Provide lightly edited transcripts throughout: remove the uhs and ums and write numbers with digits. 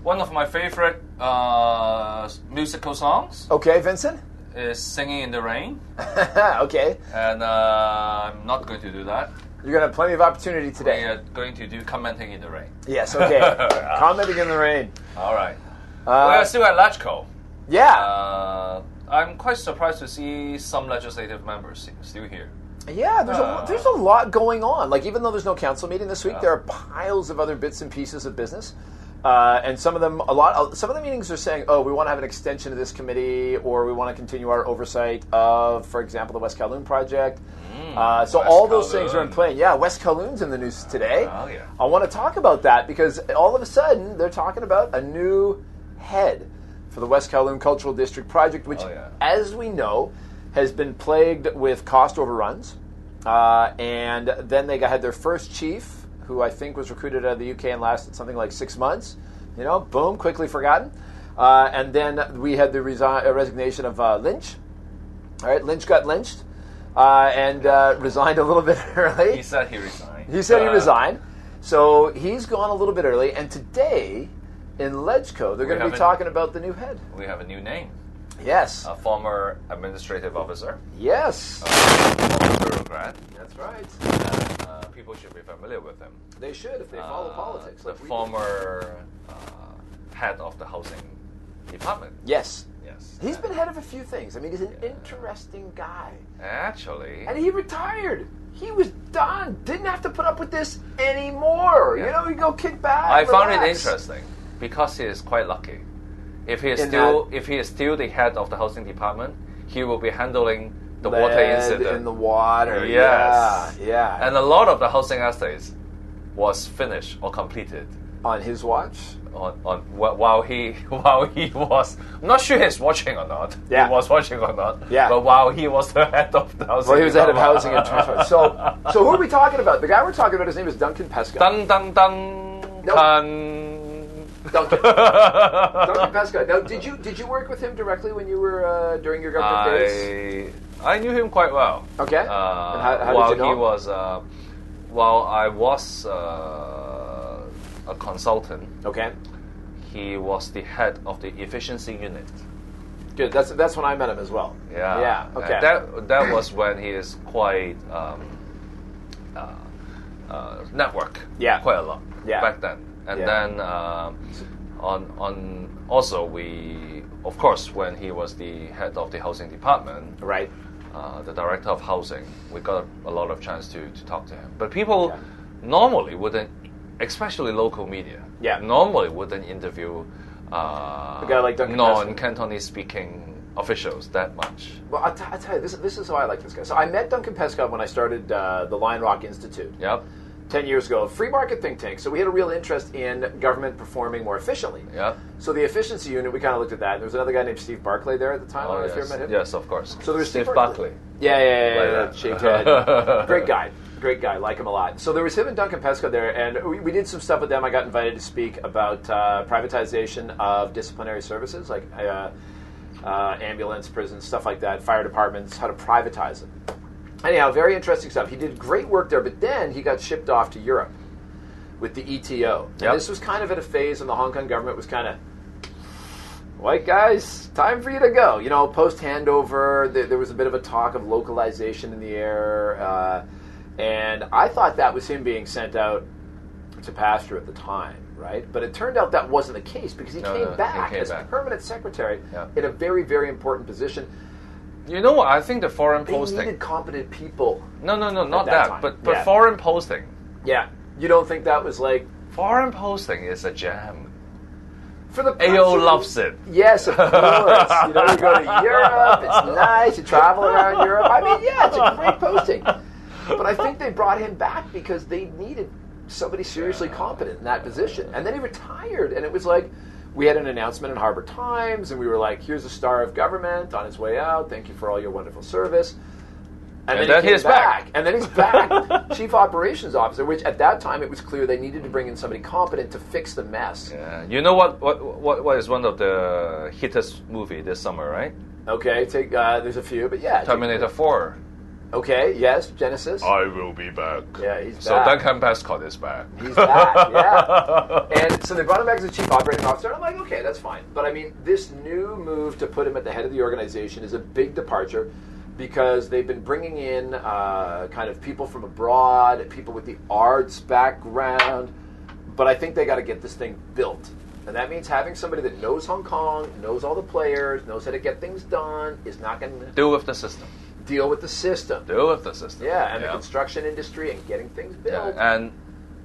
one of my favorite musical songs. Okay, Vincent? Is Singing in the Rain. Okay. And I'm not going to do that. You're going to have plenty of opportunity today. We are going to do Commenting in the Rain. Yes, okay. Commenting in the Rain. All right. We are still at LegCo. Yeah. I'm quite surprised to see some legislative members still here. Yeah, there's a lot going on. Like, even though there's no council meeting this week, there are piles of other bits and pieces of business. And some of them, some of the meetings are saying, oh, we want to have an extension of this committee, or we want to continue our oversight of, for example, the West Kowloon project. So all those things are in play. Yeah, West Kowloon's in the news today. Oh, yeah. I want to talk about that because all of a sudden they're talking about a new head for the West Kowloon Cultural District project, which, as we know, has been plagued with cost overruns. And then they had their first chief, who I think was recruited out of the UK and lasted something like 6 months. You know, boom, quickly forgotten. And then we had the resignation of Lynch. All right, Lynch got lynched and resigned a little bit early. He said he resigned. He said he resigned. So he's gone a little bit early. And today, in LegCo, they're going to be talking about the new head. We have a new name. Yes. A former administrative officer. Yes. Former bureaucrat. That's right. And, people should be familiar with him. They should if they follow politics. The former head of the housing department. Yes. Yes. He's been head of a few things. I mean, he's an interesting guy. Actually. And he retired. He was done. Didn't have to put up with this anymore. Yeah. You know, he'd go kick back. I found it interesting because he is quite lucky. If he is still the head of the housing department, he will be handling the water incident. In the water. Yes. Yeah. And a lot of the housing estates was finished or completed on his watch. While he was, I'm not sure he's watching or not. Yeah. He was watching or not. Yeah. But while he was the head of the housing. Well, he was the head of housing and transport. So who are we talking about? The guy we're talking about, his name is Duncan Pesca. Duncan. Duncan Pesca. Now, did you work with him directly when you were during your government days? I knew him quite well. Okay. And how did you know? He was, while I was a consultant. Okay. He was the head of the efficiency unit. Good. That's when I met him as well. Yeah. Yeah. Okay. That was when he is quite network. Yeah. Quite a lot. Yeah. Back then. And then on also we, of course, when he was the head of the housing department, right, the director of housing, we got a lot of chance to talk to him. But people normally wouldn't, especially local media, normally wouldn't interview a guy like Duncan non-Cantonese speaking officials that much. Well, I'll tell you, this is how I like this guy. So I met Duncan Pesca when I started the Lion Rock Institute. Yep. 10 years ago, a free market think tank. So we had a real interest in government performing more efficiently. Yeah. So the efficiency unit, we kind of looked at that. There was another guy named Steve Barclay there at the time. I don't know if you ever met him. Yes, of course. So there was Steve Barclay. Yeah. Shaved head. Great guy. Like him a lot. So there was him and Duncan Pesca there, and we did some stuff with them. I got invited to speak about privatization of disciplinary services, like ambulance, prisons, stuff like that, fire departments, how to privatize them. Anyhow, very interesting stuff. He did great work there, but then he got shipped off to Europe with the ETO. Yep. And this was kind of at a phase when the Hong Kong government was kind of, white guys, time for you to go. You know, post-handover, there was a bit of a talk of localization in the air. And I thought that was him being sent out to pasture at the time, right? But it turned out that wasn't the case because he came back as permanent secretary in a very, very important position. You know what? I think the foreign posting... They needed competent people. No, not that. But foreign posting. Yeah. You don't think that was like... Foreign posting is a jam. For the AO loves it. Yes, of course. You know, you go to Europe, it's nice, you travel around Europe. I mean, yeah, it's a great posting. But I think they brought him back because they needed somebody seriously competent in that position. And then he retired, and it was like... We had an announcement in Harbour Times, and we were like, here's a star of government on his way out. Thank you for all your wonderful service. And then he's back. And then he's back, Chief Operations Officer, which at that time it was clear they needed to bring in somebody competent to fix the mess. Yeah. You know what is one of the hittest movie this summer, right? Okay, there's a few, but yeah. Terminator 4. Okay, yes, Genesis. I will be back. Yeah, he's back. So Duncan Prescott is back. He's back, yeah. And so they brought him back as the chief operating officer. And I'm like, okay, that's fine. But I mean, this new move to put him at the head of the organization is a big departure because they've been bringing in kind of people from abroad, people with the arts background. But I think they got to get this thing built. And that means having somebody that knows Hong Kong, knows all the players, knows how to get things done, is not going to... Deal with the system. Deal with the system. Deal with the system. Yeah, and the construction industry and getting things built. Yeah, and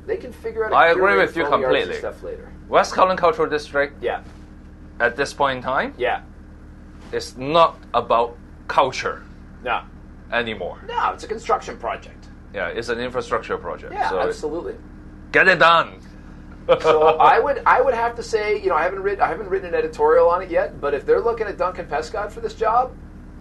they can figure out. I agree with you completely. Stuff later. West Kowloon Cultural District. Yeah. At this point in time. Yeah. It's not about culture. No. Anymore. No, it's a construction project. Yeah, it's an infrastructure project. Yeah, so absolutely. Get it done. So I would have to say, I haven't written an editorial on it yet, but if they're looking at Duncan Prescott for this job,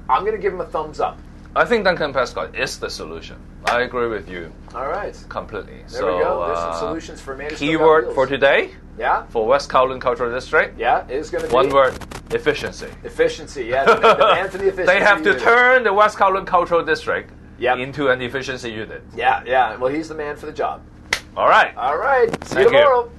I'm going to give him a thumbs up. I think Duncan Prescott is the solution. I agree with you. All right. Completely. There we go. There's some solutions for Manchester. Keyword for today. Yeah. For West Kowloon Cultural District. Yeah, it is going to be. One word, efficiency. Efficiency, yeah. The man for the efficiency They have to unit. turn the West Kowloon Cultural District Yep. into an efficiency unit. Yeah, yeah. Well, he's the man for the job. All right. All right. See Thank you tomorrow.